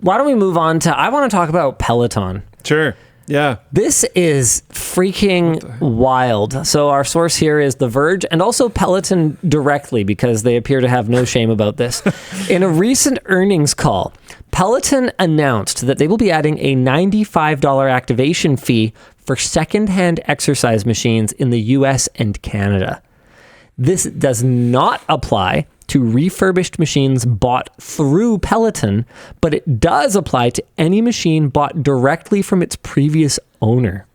why don't we move on to, I want to talk about Peloton. Sure. Yeah. This is freaking wild. So our source here is The Verge and also Peloton directly, because they appear to have no shame about this. In a recent earnings call, Peloton announced that they will be adding a $95 activation fee for secondhand exercise machines in the US and Canada. This does not apply to refurbished machines bought through Peloton, but it does apply to any machine bought directly from its previous owner.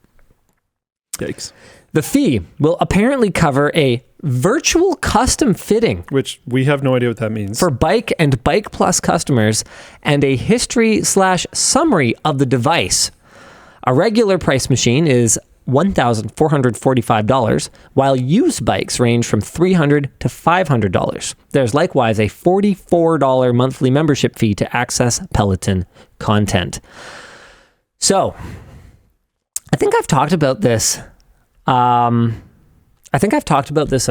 Yikes. The fee will apparently cover a virtual custom fitting, which we have no idea what that means, for Bike and Bike Plus customers, and a history/summary of the device. A regular price machine is $1,445, while used bikes range from $300 to $500. There's likewise a $44 monthly membership fee to access Peloton content. So, I think I've talked about this. A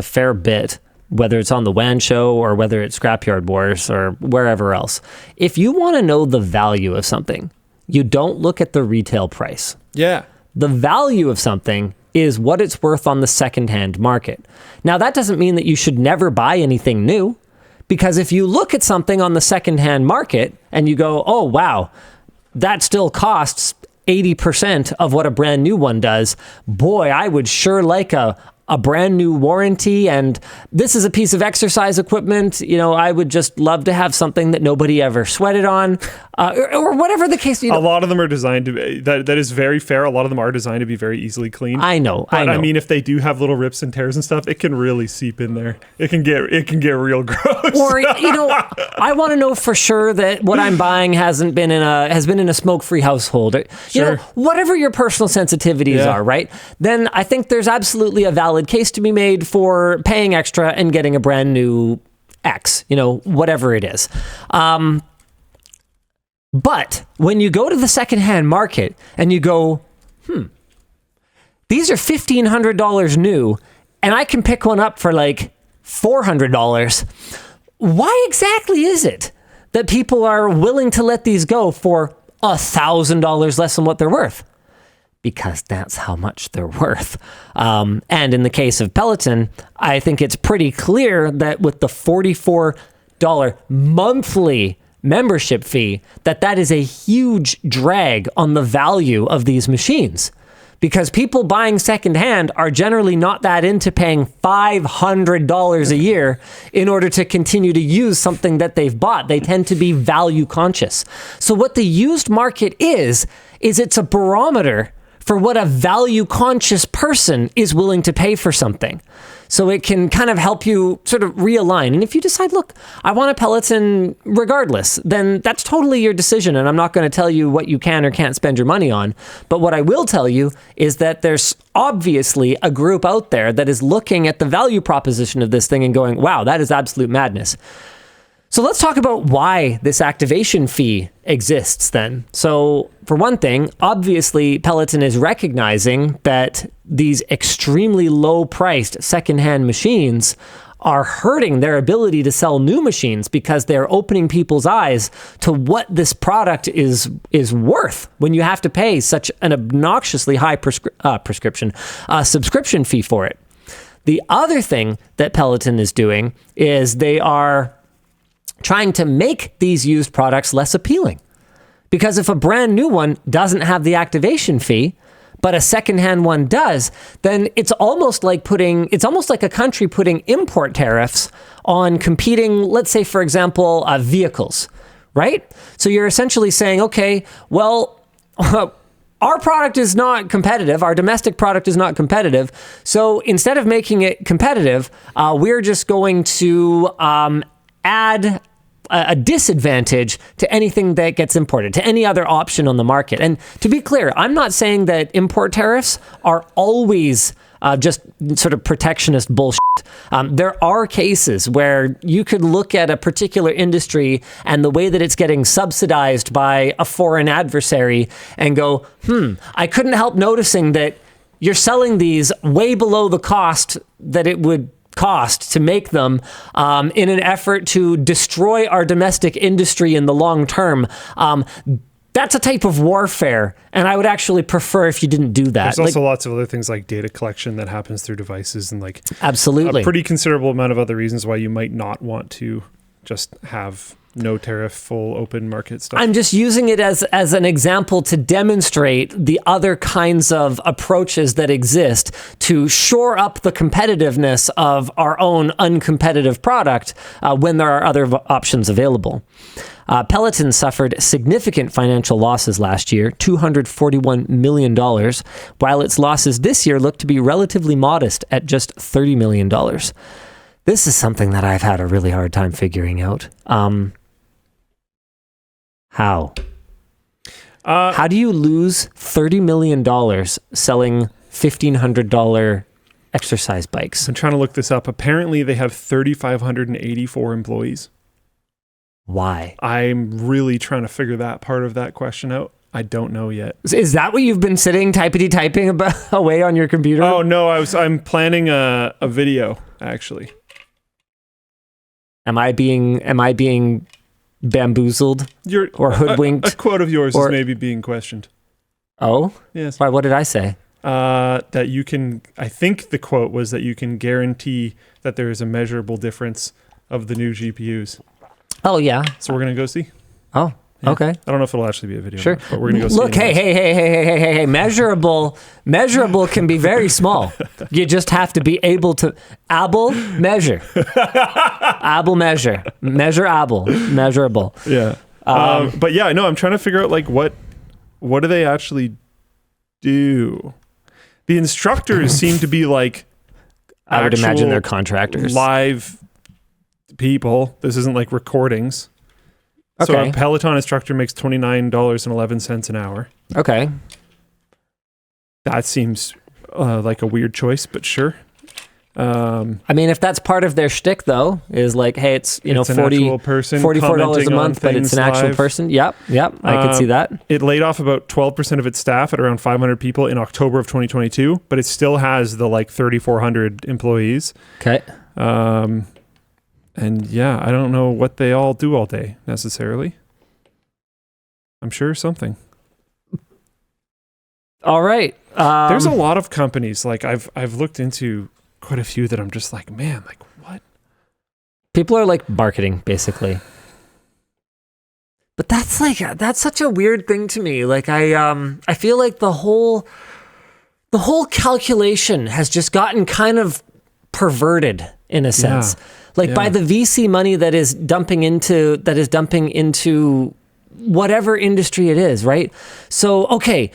fair bit, whether it's on the WAN show or whether it's Scrapyard Wars or wherever else. If you want to know the value of something, you don't look at the retail price. Yeah. The value of something is what it's worth on the secondhand market. Now, that doesn't mean that you should never buy anything new, because if you look at something on the secondhand market and you go, oh, wow, that still costs 80% of what a brand new one does, boy, I would sure like a brand new warranty, and this is a piece of exercise equipment. You know, I would just love to have something that nobody ever sweated on, or whatever the case. You know, a lot of them are designed to be, that is very fair. A lot of them are designed to be very easily cleaned. I know. I mean, if they do have little rips and tears and stuff, it can really seep in there. It can get real gross. Or, you know, I want to know for sure that what I'm buying has been in a smoke-free household. You know, whatever your personal sensitivities are, right? Then I think there's absolutely a valid case to be made for paying extra and getting a brand new X, you know, whatever it is. But when you go to the secondhand market and you go, these are $1,500 new, and I can pick one up for like $400. Why exactly is it that people are willing to let these go for $1,000 less than what they're worth? Because that's how much they're worth. And in the case of Peloton, I think it's pretty clear that with the $44 monthly membership fee, that is a huge drag on the value of these machines. Because people buying secondhand are generally not that into paying $500 a year in order to continue to use something that they've bought. They tend to be value conscious. So what the used market is it's a barometer for what a value-conscious person is willing to pay for something. So it can kind of help you sort of realign. And if you decide, look, I want a Peloton regardless, then that's totally your decision. And I'm not going to tell you what you can or can't spend your money on. But what I will tell you is that there's obviously a group out there that is looking at the value proposition of this thing and going, wow, that is absolute madness. So let's talk about why this activation fee exists then. So for one thing, obviously Peloton is recognizing that these extremely low-priced secondhand machines are hurting their ability to sell new machines because they're opening people's eyes to what this product is worth when you have to pay such an obnoxiously high subscription fee for it. The other thing that Peloton is doing is they are trying to make these used products less appealing. Because if a brand new one doesn't have the activation fee, but a secondhand one does, then it's almost like a country putting import tariffs on competing, let's say, for example, vehicles, right? So you're essentially saying, okay, well, our product is not competitive. Our domestic product is not competitive. So instead of making it competitive, we're just going to add a disadvantage to anything that gets imported, to any other option on the market. And to be clear, I'm not saying that import tariffs are always just sort of protectionist bullshit. There are cases where you could look at a particular industry and the way that it's getting subsidized by a foreign adversary and go, I couldn't help noticing that you're selling these way below the cost that it would cost to make them in an effort to destroy our domestic industry in the long term. That's a type of warfare, and I would actually prefer if you didn't do that. There's also lots of other things like data collection that happens through devices, and like absolutely a pretty considerable amount of other reasons why you might not want to just have no tariff, full open market stuff. I'm just using it as an example to demonstrate the other kinds of approaches that exist to shore up the competitiveness of our own uncompetitive product when there are other options available. Peloton suffered significant financial losses last year, $241 million, while its losses this year look to be relatively modest at just $30 million. This is something that I've had a really hard time figuring out. How? How do you lose $30 million selling $1,500 exercise bikes? I'm trying to look this up. Apparently, they have 3,584 employees. Why? I'm really trying to figure that part of that question out. I don't know yet. Is that what you've been sitting typing about away on your computer? Oh no, I'm planning a video actually. Am I being bamboozled or hoodwinked? A quote of yours is maybe being questioned. Oh? Yes. Why? What did I say? That you can, I think the quote was that you can guarantee that there is a measurable difference of the new GPUs. Oh, yeah. So we're going to go see. Oh, yeah. Okay. I don't know if it'll actually be a video. Sure. But we're going to go see. Look, hey. Measurable can be very small. You just have to be able to measure. Measurable. Yeah. But yeah, no, I'm trying to figure out like what do they actually do? The instructors seem to be like I would imagine they're contractors. Live people. This isn't like recordings. Okay. So a Peloton instructor makes $29.11 an hour. Okay. That seems like a weird choice, but sure. I mean, if that's part of their shtick, though, is like, hey, it's $44 a month, but it's an actual person. Yep, I could see that. It laid off about 12% of its staff at around 500 people in October of 2022, but it still has the like 3,400 employees. Okay. And yeah, I don't know what they all do all day necessarily. I'm sure something. All right. There's a lot of companies like I've looked into quite a few that I'm just like, man, like what? People are like marketing basically. But that's such a weird thing to me. Like I feel like the whole calculation has just gotten kind of perverted in a sense. Yeah. By the VC money that is dumping into whatever industry it is, right? So, okay,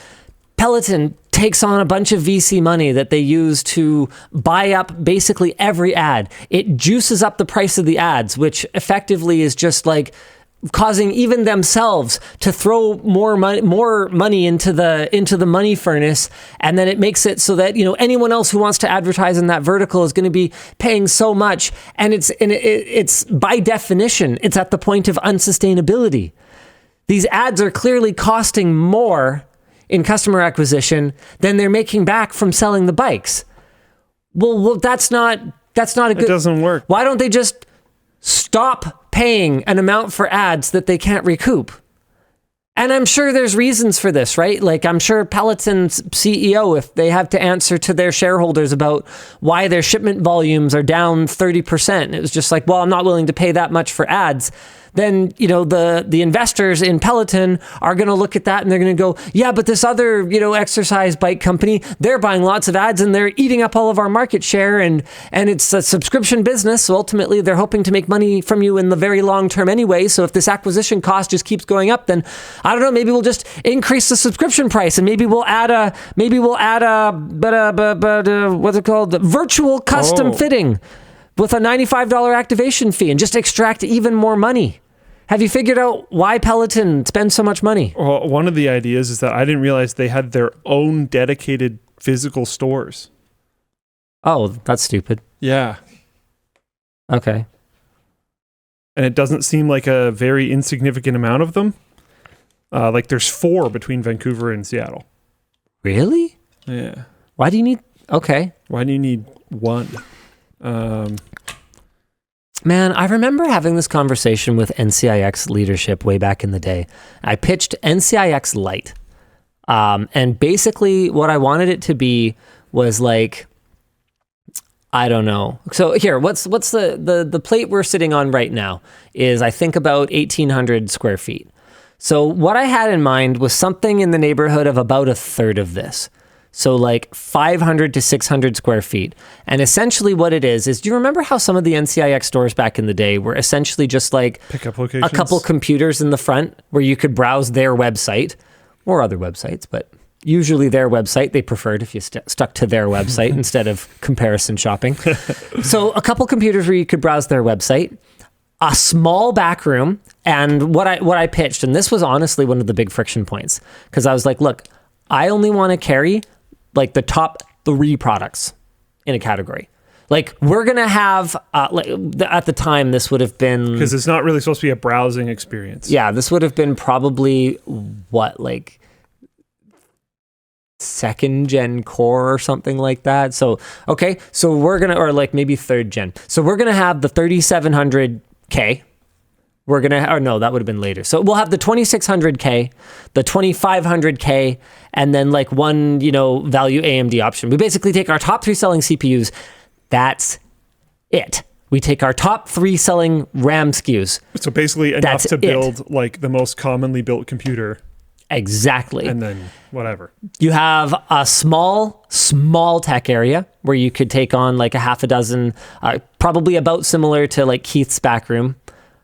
Peloton takes on a bunch of VC money that they use to buy up basically every ad. It juices up the price of the ads, which effectively is just like causing even themselves to throw more money into the money furnace, and then it makes it so that anyone else who wants to advertise in that vertical is going to be paying so much, and it's by definition it's at the point of unsustainability. These ads are clearly costing more in customer acquisition than they're making back from selling the bikes. Well, that's not a good. It doesn't work. Why don't they just stop paying an amount for ads that they can't recoup? And I'm sure there's reasons for this, right? Like I'm sure Peloton's CEO, if they have to answer to their shareholders about why their shipment volumes are down 30%, it was just like, well, I'm not willing to pay that much for ads. Then, the investors in Peloton are going to look at that and they're going to go, yeah, but this other, exercise bike company, they're buying lots of ads and they're eating up all of our market share, and it's a subscription business. So ultimately they're hoping to make money from you in the very long term anyway. So if this acquisition cost just keeps going up, then I don't know, maybe we'll just increase the subscription price and maybe we'll add a what's it called? Virtual custom fitting with a $95 activation fee and just extract even more money. Have you figured out why Peloton spends so much money? Well, one of the ideas is that I didn't realize they had their own dedicated physical stores. Oh, that's stupid. Yeah. Okay. And it doesn't seem like a very insignificant amount of them. Like there's 4 between Vancouver and Seattle. Really? Yeah. Why do you need... Okay. Why do you need 1? Man, I remember having this conversation with NCIX leadership way back in the day. I pitched NCIX Lite. And basically what I wanted it to be was like, I don't know. So here, what's the plate we're sitting on right now is, I think, about 1,800 square feet. So what I had in mind was something in the neighborhood of about a third of this. So like 500 to 600 square feet. And essentially what it is do you remember how some of the NCIX stores back in the day were essentially just like pickup locations? A couple computers in the front where you could browse their website or other websites, but usually their website they preferred if you stuck to their website instead of comparison shopping. So a couple computers where you could browse their website, a small back room, and what I pitched, and this was honestly one of the big friction points, because I was like, look, I only want to carry like the top 3 products in a category. Like we're going to have, at the time, this would have been... Because it's not really supposed to be a browsing experience. Yeah, this would have been probably, like 2nd gen core or something like that. So, okay, so we're going to, or like maybe 3rd gen. So we're going to have the 3700K. We're going to, or no, that would have been later. So we'll have the 2600K, the 2500K, and then like one, value AMD option. We basically take our top 3 selling CPUs. That's it. We take our top 3 selling RAM SKUs. So basically enough to build like the most commonly built computer. Exactly. And then whatever. You have a small tech area where you could take on like a half a dozen, probably about similar to like Keith's back room.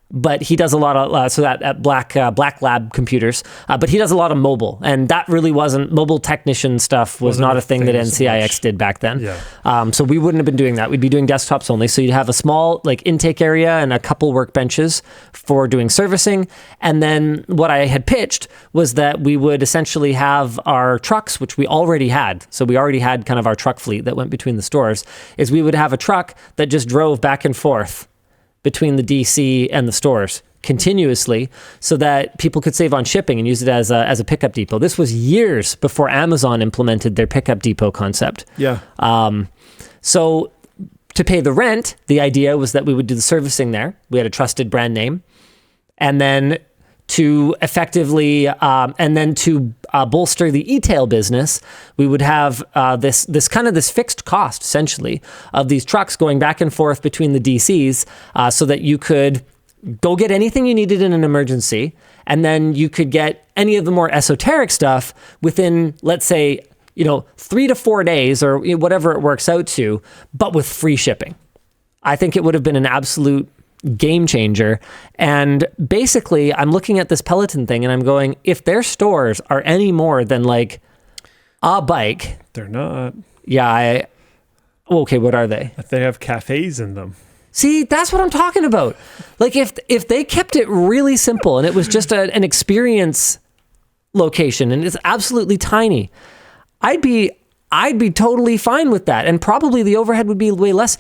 But he does a lot of, so that at Black Lab computers, but he does a lot of mobile, and that really wasn't, mobile technician stuff was not a thing that NCIX did back then. Yeah. So we wouldn't have been doing that. We'd be doing desktops only. So you'd have a small like intake area and a couple workbenches for doing servicing. And then what I had pitched was that we would essentially have our trucks, which we already had. So we already had kind of our truck fleet that went between the stores, is we would have a truck that just drove back and forth between the DC and the stores continuously so that people could save on shipping and use it as a pickup depot. This was years before Amazon implemented their pickup depot concept. Yeah. So to pay the rent, the idea was that we would do the servicing there. We had a trusted brand name. And then to effectively, bolster the e-tail business, we would have this kind of this fixed cost, essentially, of these trucks going back and forth between the DCs so that you could go get anything you needed in an emergency, and then you could get any of the more esoteric stuff within, let's say, 3 to 4 days or whatever it works out to, but with free shipping. I think it would have been an absolute game changer. And basically, I'm looking at this Peloton thing and I'm going, if their stores are any more than like a bike, they're not. Yeah. Okay, what are they? They have cafes in them. See, that's what I'm talking about. Like if they kept it really simple and it was just an experience location and it's absolutely tiny, I'd be totally fine with that. And probably the overhead would be way less.